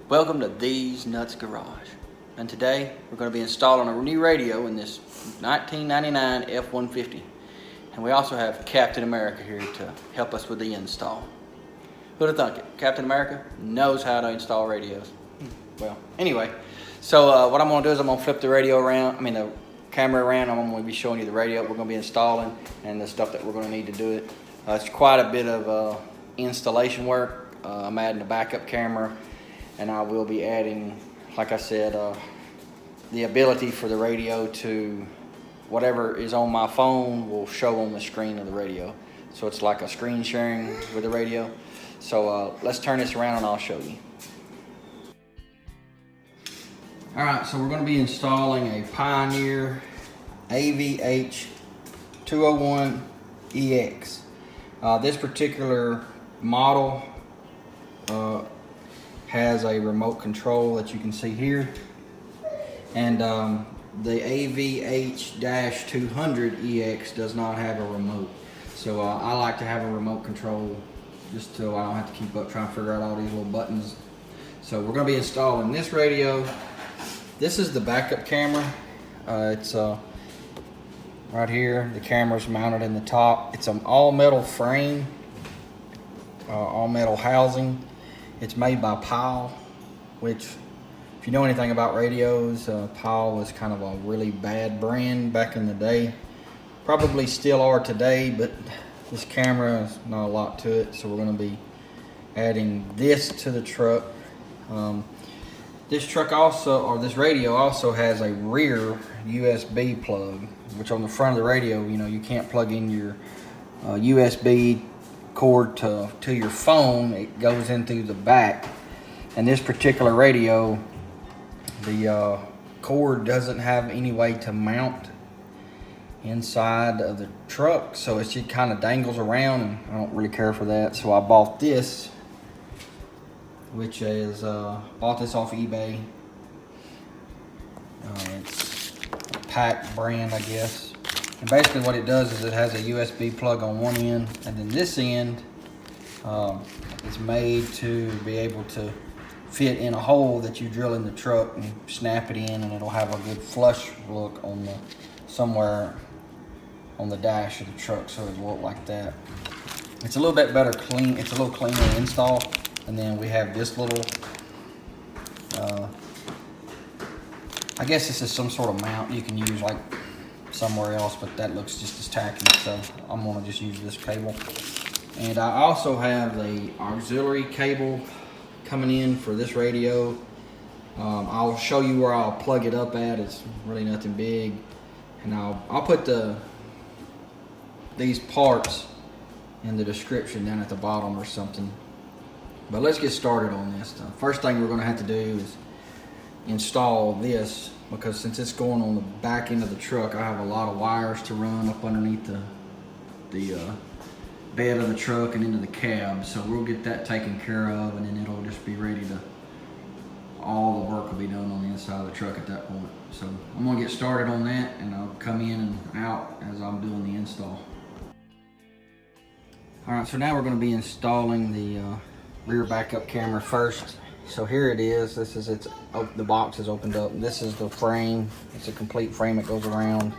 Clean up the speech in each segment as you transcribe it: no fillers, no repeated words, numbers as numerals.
Welcome to Thez Nutz Garage, and today we're going to be installing a new radio in this 1999 F-150, and we also have Captain America here to help us with the install. Who'd have thunk it? Captain America knows how to install radios. Well, anyway, so what I'm going to do is I'm going to flip the radio around, the camera around. I'm going to be showing you the radio we're going to be installing and the stuff that we're going to need to do it. It's quite a bit of installation work. I'm adding a backup camera, and I will be adding, like I said, the ability for the radio to, whatever is on my phone will show on the screen of the radio. So it's like a screen sharing with the radio. So let's turn this around and I'll show you. Alright, so we're going to be installing a Pioneer AVH-201EX. This particular model has a remote control that you can see here, and the AVH-201EX does not have a remote. So I like to have a remote control just so I don't have to keep up trying to figure out all these little buttons. So we're going to be installing this radio. This is the backup camera. It's right here. The camera's mounted in the top. It's an all metal frame, all metal housing. It's made by Pioneer, which, if you know anything about radios, Pioneer was kind of a really bad brand back in the day. Probably still are today, but this camera is not a lot to it, so we're going to be adding this to the truck. This truck also, or this radio also has a rear USB plug, which on the front of the radio, you can't plug in your USB cord to your phone. It goes in through the back, and this particular radio, the cord doesn't have any way to mount inside of the truck, so it just kind of dangles around, and I don't really care for that. So I bought this, which is bought this off eBay. It's a Pack brand, I guess. And basically what it does is it has a USB plug on one end, and then this end is made to be able to fit in a hole that you drill in the truck and snap it in, and it'll have a good flush look on somewhere on the dash of the truck, so it'll look like that. It's a little bit better clean. It's a little cleaner to install. And then we have this little, I guess this is some sort of mount you can use like somewhere else, but that looks just as tacky, so I'm gonna just use this cable. And I also have the auxiliary cable coming in for this radio. I'll show you where I'll plug it up at. It's really nothing big, and I'll put these parts in the description down at the bottom or something. But let's get started on this. First thing we're going to have to do is install this, because since it's going on the back end of the truck, I have a lot of wires to run up underneath the bed of the truck and into the cab. So we'll get that taken care of, and then it'll just be ready to, all the work will be done on the inside of the truck at that point. So I'm going to get started on that, and I'll come in and out as I'm doing the install. Alright, so now we're going to be installing the rear backup camera first. So here it is. This is the box is opened up. This is the frame. It's a complete frame that goes around.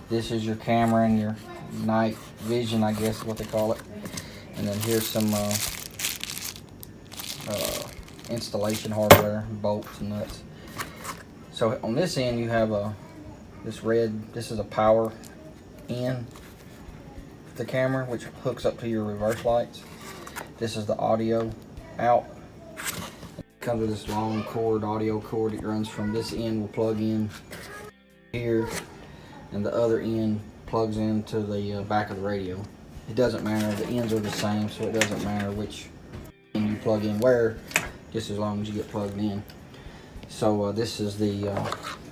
This is your camera and your night vision, I guess is what they call it. And then here's some installation hardware, bolts and nuts. So on this end you have this is a power in the camera, which hooks up to your reverse lights. This is the audio out. It comes with this long cord, audio cord. It runs from this end, will plug in here, and the other end plugs into the back of the radio. It doesn't matter, the ends are the same, so it doesn't matter which end you plug in where, just as long as you get plugged in. So this is the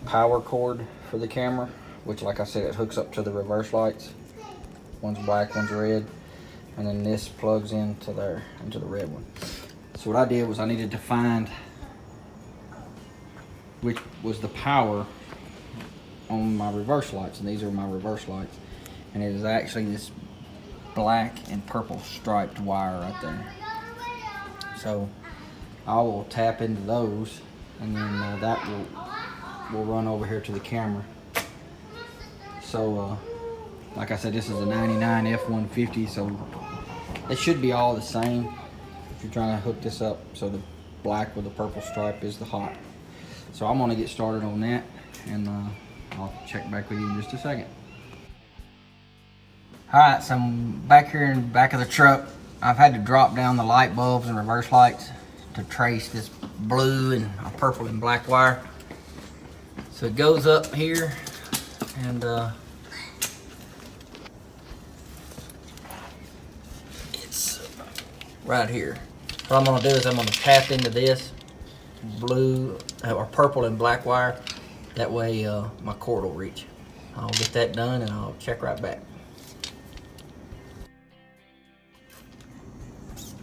power cord for the camera, which, like I said, it hooks up to the reverse lights. One's black, one's red. And then this plugs into there, into the red one. So what I did was I needed to find which was the power on my reverse lights, and these are my reverse lights. And it is actually this black and purple striped wire right there. So I will tap into those, and then that will run over here to the camera. So like I said, this is a 99 F-150, so it should be all the same if you're trying to hook this up. So the black with the purple stripe is the hot. So I'm gonna get started on that, and I'll check back with you in just a second. All right, so I'm back here in the back of the truck. I've had to drop down the light bulbs and reverse lights to trace this blue and purple and black wire. So it goes up here, and it's right here. What I'm gonna do is I'm gonna tap into this blue or purple and black wire. That way my cord will reach. I'll get that done and I'll check right back.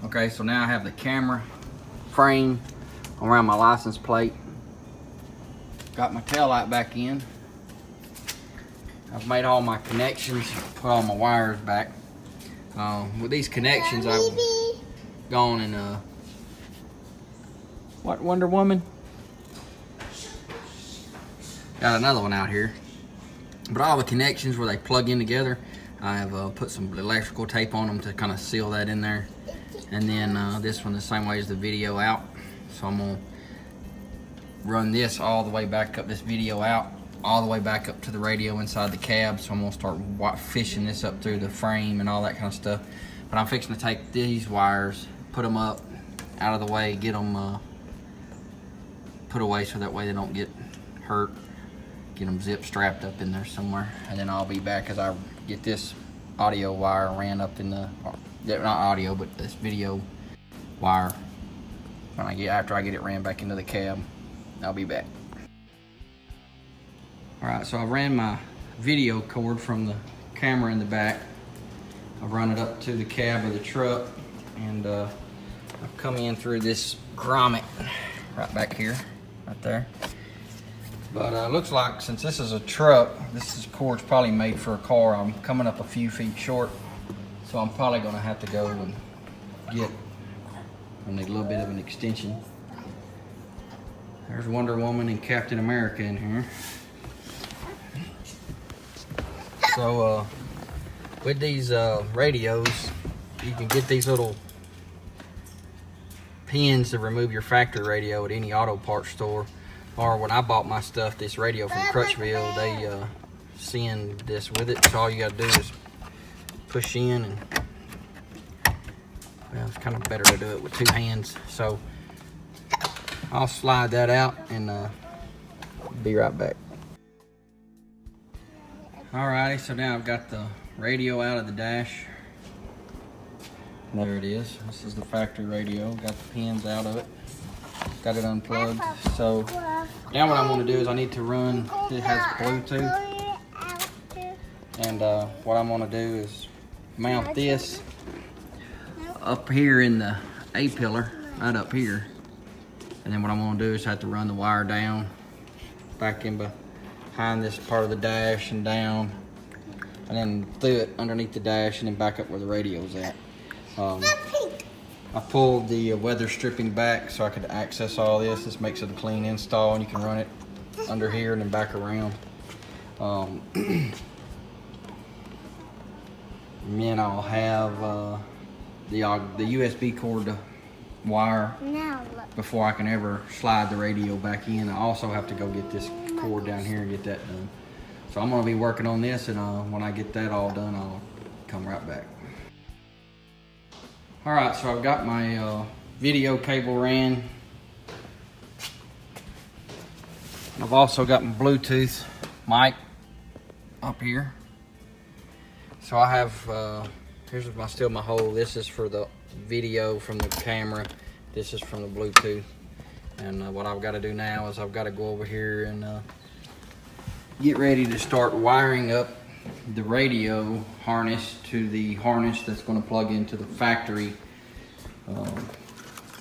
Okay, so now I have the camera frame around my license plate. Got my tail light back in. I've made all my connections, put all my wires back. With these connections, I've gone and what, Wonder Woman? Got another one out here. But all the connections where they plug in together, I've put some electrical tape on them to kind of seal that in there. And then this one the same way as the video out. So I'm gonna run this all the way back up, this video out, all the way back up to the radio inside the cab. So I'm gonna start fishing this up through the frame and all that kind of stuff. But I'm fixing to take these wires, put them up out of the way, get them put away so that way they don't get hurt. Get them zip strapped up in there somewhere. And then I'll be back as I get this audio wire ran up in the, not audio, but this video wire. When after I get it ran back into the cab, I'll be back. All right, so I ran my video cord from the camera in the back. I've run it up to the cab of the truck, and I've come in through this grommet right back here, right there. But looks like since this is a truck, this cord's probably made for a car. I'm coming up a few feet short, so I'm probably gonna have to go and I need a little bit of an extension. There's Wonder Woman and Captain America in here. So with these radios, you can get these little pins to remove your factory radio at any auto parts store. Or when I bought my stuff, this radio from Crutchville, they send this with it. So all you gotta do is push in, and well, it's kind of better to do it with two hands. So I'll slide that out and be right back. Alrighty, so now I've got the radio out of the dash. There it is. This is the factory radio. Got the pins out of it. Got it unplugged. So now what I'm going to do is I need to run, it has Bluetooth. And what I'm going to do is mount this up here in the A-pillar, right up here. And then what I'm going to do is have to run the wire down, back in behind this part of the dash and down. And then through it underneath the dash and then back up where the radio's at. I pulled the weather stripping back so I could access all this. This makes it a clean install, and you can run it under here and then back around. And then I'll have the USB cord to wire before I can ever slide the radio back in. I also have to go get this cord down here and get that done. So I'm going to be working on this, and when I get that all done, I'll come right back. Alright, so I've got my video cable ran. I've also got my Bluetooth mic up here. So I have, here's still my hole. This is for the video from the camera. This is from the Bluetooth. And what I've got to do now is I've got to go over here and get ready to start wiring up the radio harness to the harness that's going to plug into the factory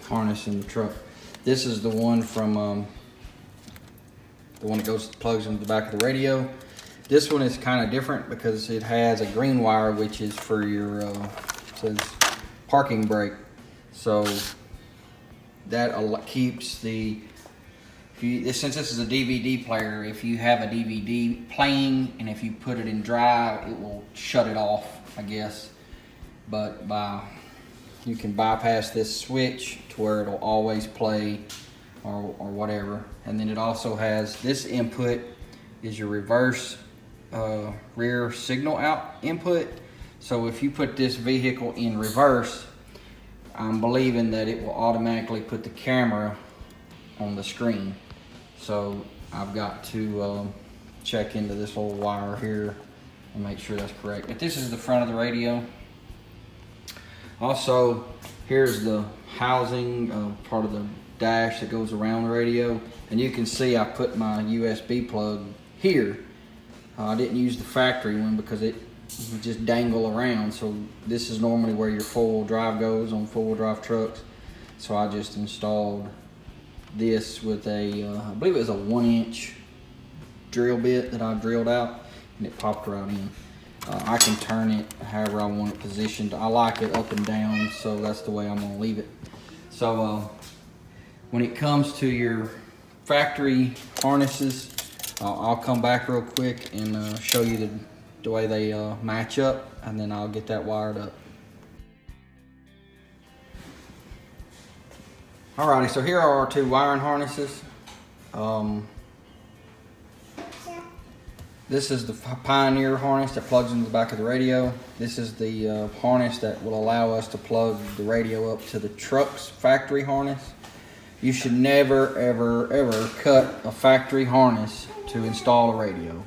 harness in the truck. This is the one from the one that plugs into the back of the radio. This one is kind of different because it has a green wire, which is for your it says parking brake. So that keeps the, since this is a DVD player, if you have a DVD playing and if you put it in dry, it will shut it off, I guess. But you can bypass this switch to where it'll always play or whatever. And then it also has, this input is your reverse rear signal out input. So if you put this vehicle in reverse, I'm believing that it will automatically put the camera on the screen. So I've got to check into this little wire here and make sure that's correct. But this is the front of the radio. Also, here's the housing, part of the dash that goes around the radio. And you can see I put my USB plug here. I didn't use the factory one because it would just dangle around. So this is normally where your four-wheel drive goes on four-wheel drive trucks. So I just installed this with a, I believe it was a 1-inch drill bit that I drilled out, and it popped right in. I can turn it however I want it positioned. I like it up and down, so that's the way I'm gonna leave it. So when it comes to your factory harnesses, I'll come back real quick and show you the way they match up, and then I'll get that wired up. Alrighty, so here are our two wiring harnesses. This is the Pioneer harness that plugs into the back of the radio. This is the harness that will allow us to plug the radio up to the truck's factory harness. You should never, ever, ever cut a factory harness to install a radio,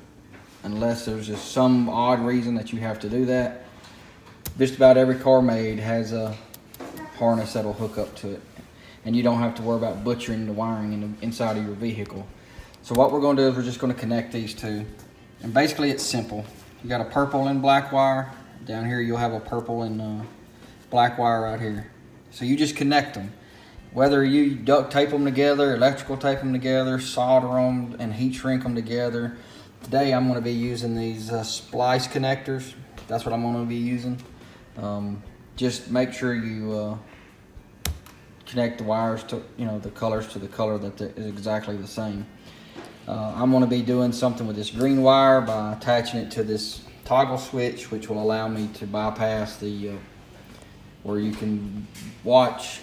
unless there's just some odd reason that you have to do that. Just about every car made has a harness that'll hook up to it, and you don't have to worry about butchering the wiring inside of your vehicle. So what we're going to do is we're just going to connect these two, and basically it's simple. You got a purple and black wire down here. You'll have a purple and black wire right here. So you just connect them. Whether you duct tape them together, electrical tape them together, solder them, and heat shrink them together. Today I'm going to be using these splice connectors. That's what I'm going to be using. Just make sure you connect the wires to, the colors to the color that is exactly the same. I'm going to be doing something with this green wire by attaching it to this toggle switch, which will allow me to bypass the where you can watch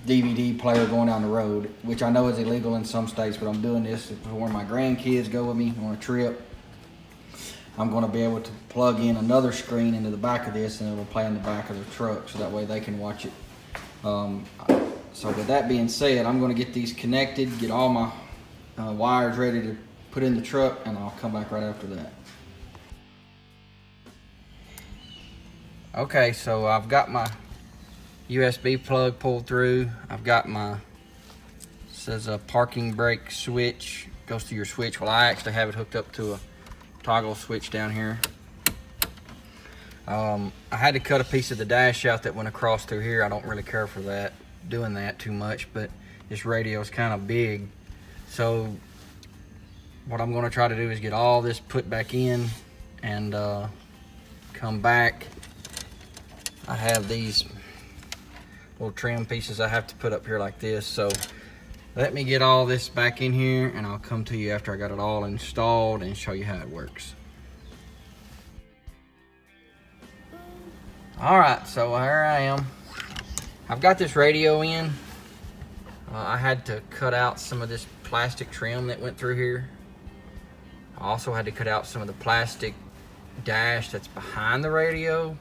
DVD player going down the road, which I know is illegal in some states, but I'm doing this for when my grandkids go with me on a trip. I'm going to be able to plug in another screen into the back of this, and it will play in the back of the truck, so that way they can watch it. So with that being said, I'm going to get these connected, get all my wires ready to put in the truck, and I'll come back right after that. Okay, so I've got my USB plug pulled through. I've got my, says a parking brake switch, goes to your switch. Well, I actually have it hooked up to a toggle switch down here. I had to cut a piece of the dash out that went across through here. I don't really care for that, doing that too much, but this radio is kind of big. So what I'm going to try to do is get all this put back in and come back. I have these little trim pieces I have to put up here like this. So let me get all this back in here, and I'll come to you after I got it all installed and show you how it works. Alright, so here I am. I've got this radio in. I had to cut out some of this plastic trim that went through here. I also had to cut out some of the plastic dash that's behind the radio.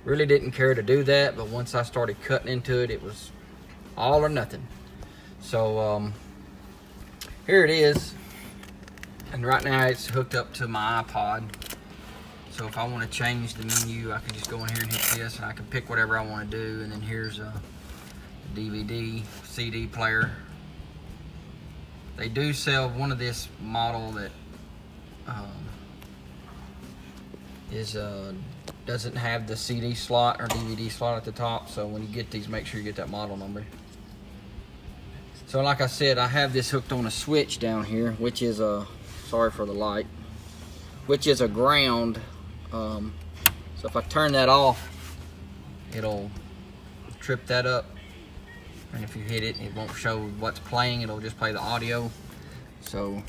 Really didn't care to do that, but once I started cutting into it, it was all or nothing. So here it is, and right now it's hooked up to my iPod. So if I want to change the menu, I can just go in here and hit this, and I can pick whatever I want to do. And then here's a DVD, CD player. They do sell one of this model that doesn't have the CD slot or DVD slot at the top. So when you get these, make sure you get that model number. So like I said, I have this hooked on a switch down here, which is a, sorry for the light, which is a ground. So if I turn that off, it'll trip that up. and if you hit it, it won't show what's playing, it'll just play the audio. So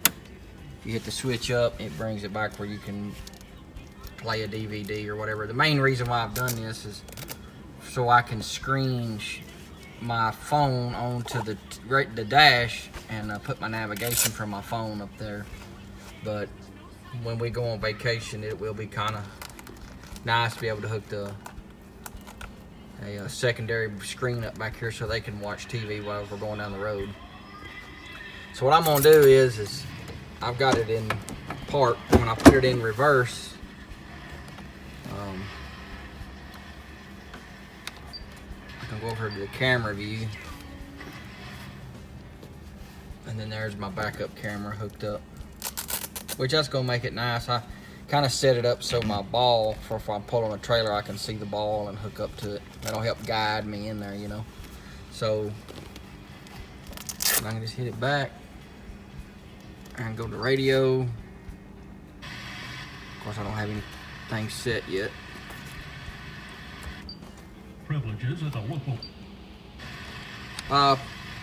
if you hit the switch up, it brings it back where you can play a DVD or whatever. The main reason why I've done this is so I can screen my phone onto the dash and put my navigation from my phone up there. But when we go on vacation, it will be kind of nice to be able to hook a secondary screen up back here so they can watch TV while we're going down the road. So what I'm gonna do is I've got it in park. When I put it in reverse, I can go over to the camera view, and then there's my backup camera hooked up, which that's gonna make it nice. I kind of set it up so my ball, for if I'm pulling a trailer, I can see the ball and hook up to it. That'll help guide me in there, you know. So I can just hit it back and go to radio. Of course, I don't have anything set yet. Privileges at the local.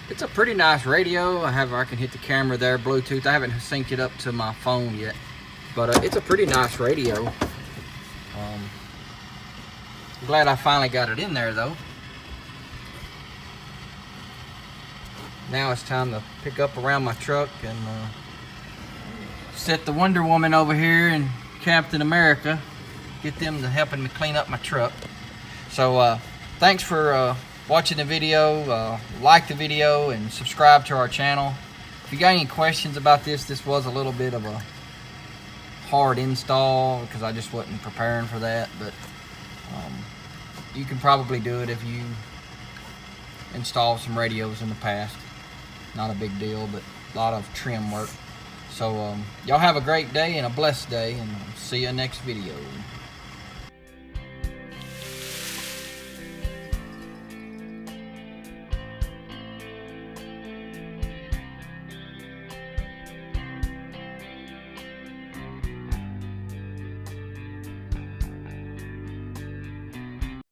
It's a pretty nice radio. I can hit the camera there, Bluetooth. I haven't synced it up to my phone yet, but it's a pretty nice radio. I'm glad I finally got it in there though. Now it's time to pick up around my truck and set the Wonder Woman over here and Captain America, get them to helping me clean up my truck. So thanks for watching the video. Like the video and subscribe to our channel. If you got any questions about this was a little bit of a hard install because I just wasn't preparing for that, but you can probably do it if you installed some radios in the past. Not a big deal, but a lot of trim work. So y'all have a great day and a blessed day, and see you next video.